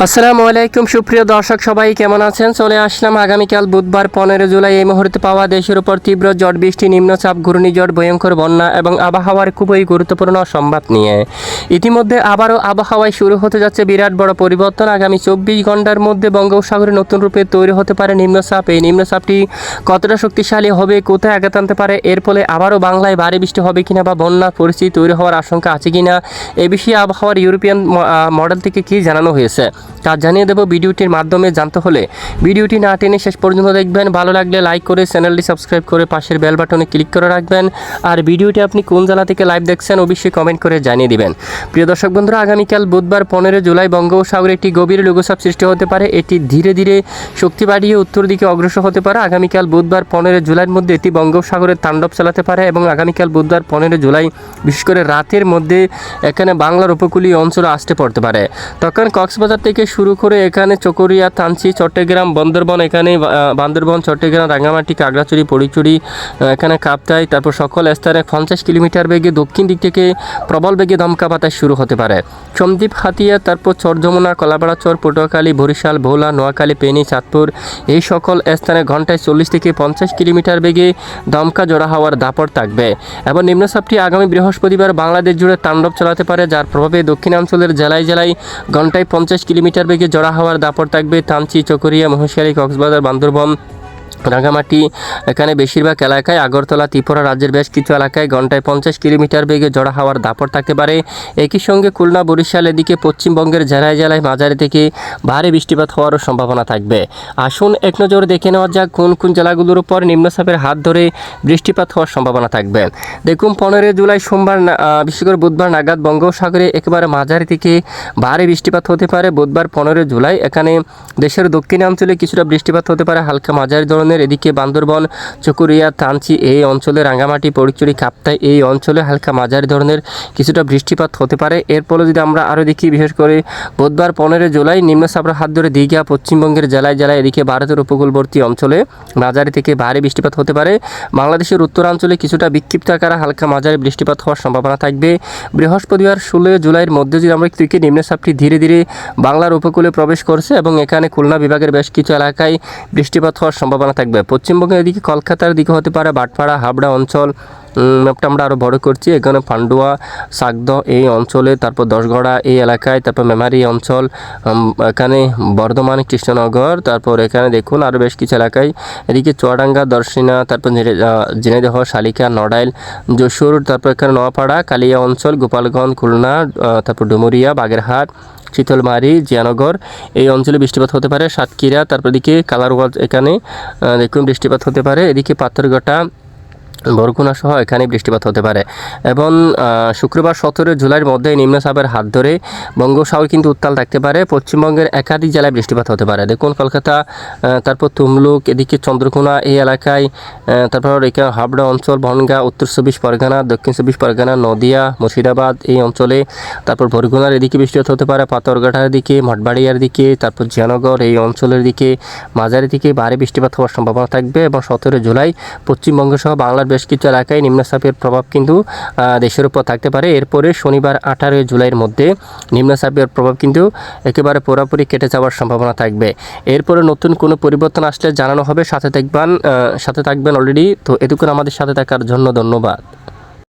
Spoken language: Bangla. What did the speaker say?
আসসালামু আলাইকুম সুপ্রিয় দর্শক সবাই কেমন আছেন? চলে আসলাম আগামীকাল বুধবার 15 জুলাই এই মুহূর্তে পাওয়া দেশের উপর তীব্র ঝড় বৃষ্টি, নিম্নচাপ, ঘূর্ণিঝড়, ভয়ঙ্কর বন্যা এবং আবহাওয়ার খুবই গুরুত্বপূর্ণ সংবাদ নিয়ে। ইতিমধ্যে আবারও আবহাওয়ায় শুরু হতে যাচ্ছে বিরাট বড় পরিবর্তন। আগামী 24 ঘন্টার মধ্যে বঙ্গোপসাগরে নতুন রূপে তৈরি হতে পারে নিম্নচাপ। এই নিম্নচাপটি কতটা শক্তিশালী হবে, কোথায় আঘাত আনতে পারে, এর ফলে আবারও বাংলায় ভারী বৃষ্টি হবে কিনা বা বন্যার পরিস্থিতি তৈরি হওয়ার আশঙ্কা আছে কিনা, এ বিষয়ে আবহাওয়ার ইউরোপিয়ান মডেল থেকে কী জানানো হয়েছে তা জানিয়ে দেব ভিডিওটির মাধ্যমে। জানতে হলে ভিডিওটি না টেনে শেষ পর্যন্ত দেখবেন। ভালো লাগলে লাইক করে চ্যানেলটি সাবস্ক্রাইব করে পাশের বেল বাটনে ক্লিক করে রাখবেন। আর ভিডিওটি আপনি কোন জেলা থেকে লাইভ দেখছেন অবশ্যই কমেন্ট করে জানিয়ে দিবেন। প্রিয় দর্শক বন্ধুরা, আগামীকাল বুধবার 15 জুলাই বঙ্গোপসাগরে একটি গভীর লঘুচাপ সৃষ্টি হতে পারে। এটি ধীরে ধীরে শক্তি বাড়িয়ে উত্তর দিকে অগ্রসর হতে পারে। আগামীকাল বুধবার 15 জুলাইয়ের মধ্যে এটি বঙ্গোপসাগরে তাণ্ডব চালাতে পারে এবং আগামীকাল বুধবার 15 জুলাই বিশেষ করে রাতের মধ্যে এখানে বাংলার উপকূলীয় অঞ্চলে আসতে পড়তে পারে। তখন কক্সবাজার থেকে শুরু করে এখানে চকরিয়া, থানচি, চট্টগ্রাম, বান্দরবান, এখানে বান্দরবান, চট্টগ্রাম, রাঙ্গামাটি, খাগড়াছড়ি, ফটিকছড়ি, এখানে কাপ্তাই, তারপর সকল স্থানে 50 কিলোমিটার বেগে দক্ষিণ দিক থেকে প্রবল বেগে দমকা বাতাস শুরু হতে পারে। সন্দ্বীপ, হাতিয়া, তারপর চর যমুনা, কলাপাড়াচর, পটুয়াখালী, বরিশাল, ভোলা, নোয়াখালী, ফেনী, চাঁদপুর এই সকল স্থানে ঘন্টায় 40 থেকে 50 কিলোমিটার বেগে দমকা জোড়া হওয়ার দাপট থাকবে এবং নিম্নচাপটি আগামী বৃহস্পতিবার বাংলাদেশ জুড়ে তাণ্ডব চালাতে পারে, যার প্রভাবে দক্ষিণাঞ্চলের জেলায় জেলায় ঘন্টায় 50 কিলোমিটার বেগে জোড়া হওয়ার দাপট থাকবে। থানচি, চকরিয়া, মহেশখালী, কক্সবাজার, বান্দরবান, রাঙ্গামাটি এখানে বেশিরভাগ এলাকায়, আগরতলা, ত্রিপুরা রাজ্যের বেশ কিছু এলাকায় ঘন্টায় 50 কিলোমিটার বেগে জোড়া হওয়ার দাপট থাকতে পারে। একই সঙ্গে খুলনা, বরিশাল এদিকে পশ্চিমবঙ্গের জেলায় জেলায় মাঝারি থেকে ভারী বৃষ্টিপাত হওয়ারও সম্ভাবনা থাকবে। আসুন এক নজরে দেখে নেওয়া যাক কোন কোন জেলাগুলোর উপর নিম্নচাপের হাত ধরে বৃষ্টিপাত হওয়ার সম্ভাবনা থাকবে। দেখুন 15 জুলাই সোমবার বিশেষ করে বুধবার নাগাদ বঙ্গোপসাগরে একেবারে মাঝারি থেকে ভারী বৃষ্টিপাত হতে পারে। বুধবার 15 জুলাই এখানে দেশের দক্ষিণাঞ্চলে কিছুটা বৃষ্টিপাত হতে পারে হালকা মাঝারি ধরনের। এদিকে বান্দরবান, চকরিয়া, থানচি এই অঞ্চলে, রাঙ্গামাটি, ফটিকছড়ি, কাপ্তাই এই অঞ্চলে হালকা মাঝারি ধরনের কিছুটা বৃষ্টিপাত হতে পারে। এরপরে যদি আমরা আরও দেখি, বিশেষ করে বুধবার 15 জুলাই নিম্নচাপের হাত ধরে দীঘা, পশ্চিমবঙ্গের জেলায় জেলায় এদিকে ভারতের উপকূলবর্তী অঞ্চলে মাঝারি থেকে ভারী বৃষ্টিপাত হতে পারে। বাংলাদেশের উত্তরাঞ্চলে কিছুটা বিক্ষিপ্ত আকারে হালকা মাঝারি বৃষ্টিপাত হওয়ার সম্ভাবনা থাকবে। বৃহস্পতিবার 16 জুলাইয়ের মধ্যে যদি আমরা দেখি, নিম্নচাপটি ধীরে ধীরে বাংলার উপকূলে প্রবেশ করছে এবং এখানে খুলনা বিভাগের বেশ কিছু এলাকায় বৃষ্টিপাত হওয়ার সম্ভাবনা থাকবে। পশ্চিমবঙ্গের এদিকে কলকাতার দিকে হতে পারে বাটপাড়া, হাবড়া অঞ্চল, ম্যাপটা আমরা আরও বড় করছি, এখানে পান্ডুয়া, সাগদ এই অঞ্চলে, তারপর দশগড়া এই এলাকায়, তারপর মেমারি অঞ্চল, এখানে বর্ধমান, কৃষ্ণনগর, তারপর এখানে দেখুন আরও বেশ কিছু এলাকায়, এদিকে চুয়াডাঙ্গা, দর্শিনা, তারপর ঝিনাইদহ, শালিকা, নড়াইল, যশোর, তারপর এখানে নোয়াপাড়া, কালিয়া অঞ্চল, গোপালগঞ্জ, খুলনা, তারপর ডুমুরিয়া, বাগেরহাট, শীতলমারি, জিয়ানগর এই অঞ্চলে বৃষ্টিপাত হতে পারে। সাতক্ষীরা, তারপর এদিকে কালারগঞ্জ এখানে দেখুন বৃষ্টিপাত হতে পারে। এদিকে পাথরঘাটা, বরগুনা সহ এখানে বৃষ্টিপাত হতে পারে এবং শুক্রবার 17 জুলাইয়ের মধ্যে নিম্নচাপের হাত ধরে বঙ্গোপসাগর কিন্তু উত্তাল থাকতে পারে। পশ্চিমবঙ্গের একাধিক জেলায় বৃষ্টিপাত হতে পারে। দেখুন কলকাতা, তারপর তুমলুক, এদিকে চন্দ্রকোনা এই এলাকায়, তারপর এখানে হাবড়া অঞ্চল, বনগাঁ, উত্তর 24 পরগনা, দক্ষিণ 24 পরগনা, নদিয়া, মুর্শিদাবাদ এই অঞ্চলে, তারপর বরগুনার এদিকে বৃষ্টিপাত হতে পারে, পাথরঘাটার দিকে, মঠবাড়িয়ার দিকে, তারপর জিয়ানগর এই অঞ্চলের দিকে মাঝারি থেকে ভারী বৃষ্টিপাত হওয়ার সম্ভাবনা থাকবে এবং 17 জুলাই পশ্চিমবঙ্গ সহ বাংলার বেশ কিছু এলাকায় নিম্নচাপের প্রভাব কিন্তু দেশের উপর থাকতে পারে। এরপরে শনিবার 18 জুলাইয়ের মধ্যে নিম্নচাপের প্রভাব কিন্তু একেবারে পুরোপুরি কেটে যাওয়ার সম্ভাবনা থাকবে। এরপরে নতুন কোনো পরিবর্তন আসলে জানানো হবে, সাথে থাকবেন অলরেডি। তো এটুকুন আমাদের সাথে থাকার জন্য ধন্যবাদ।